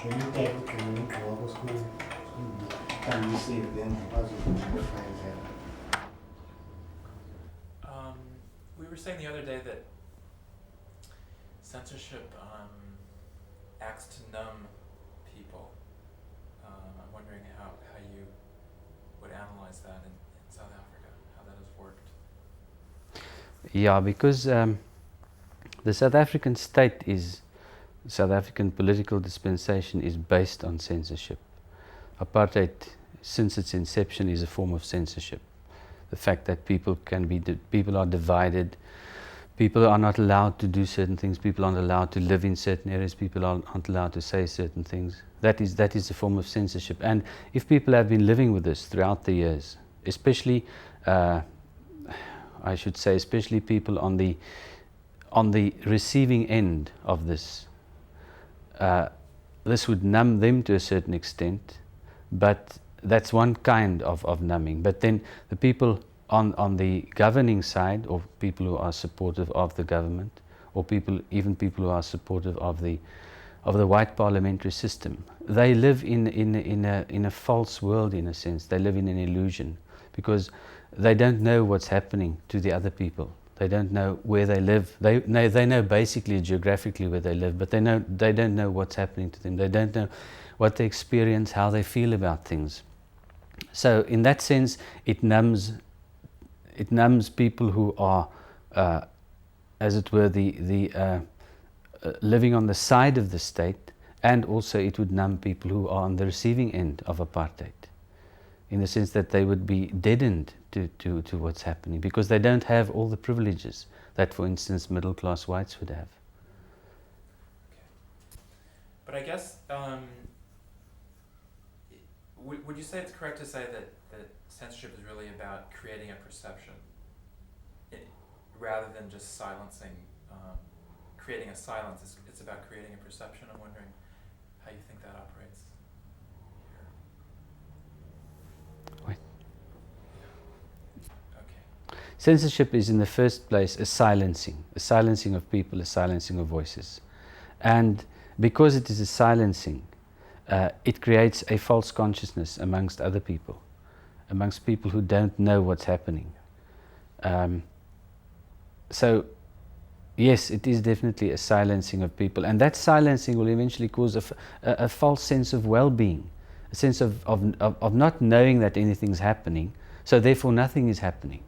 We were saying the other day that censorship acts to numb people. I'm wondering how you would analyze that in South Africa, how that has worked. Yeah, because the South African state South African political dispensation is based on censorship. Apartheid, since its inception, is a form of censorship. The fact that people are divided, people are not allowed to do certain things, people aren't allowed to live in certain areas, people aren't allowed to say certain things. That is a form of censorship. And if people have been living with this throughout the years, especially, I should say, especially people on the receiving end of this, this would numb them to a certain extent, but that's one kind of numbing. But then the people on the governing side, or people who are supportive of the government, or even people who are supportive of the white parliamentary system, they live in a false world, in a sense. They live in an illusion, because they don't know what's happening to the other people. They don't know where they live. They know basically geographically where they live, but they don't know what's happening to them. They don't know what they experience, how they feel about things. So in that sense, it numbs people who are, as it were, living on the side of the state, and also it would numb people who are on the receiving end of apartheid, in the sense that they would be deadened to what's happening, because they don't have all the privileges that, for instance, middle-class whites would have. Okay. But I guess, would you say it's correct to say that censorship is really about creating a perception, rather than just silencing, creating a silence? It's about creating a perception. I'm wondering how you think that operates here. Wait. Okay. Censorship is, in the first place, a silencing of people, a silencing of voices. And because it is a silencing, it creates a false consciousness amongst other people, amongst people who don't know what's happening. So, yes, it is definitely a silencing of people, and that silencing will eventually cause a false sense of well-being, a sense of not knowing that anything's happening, so therefore nothing is happening.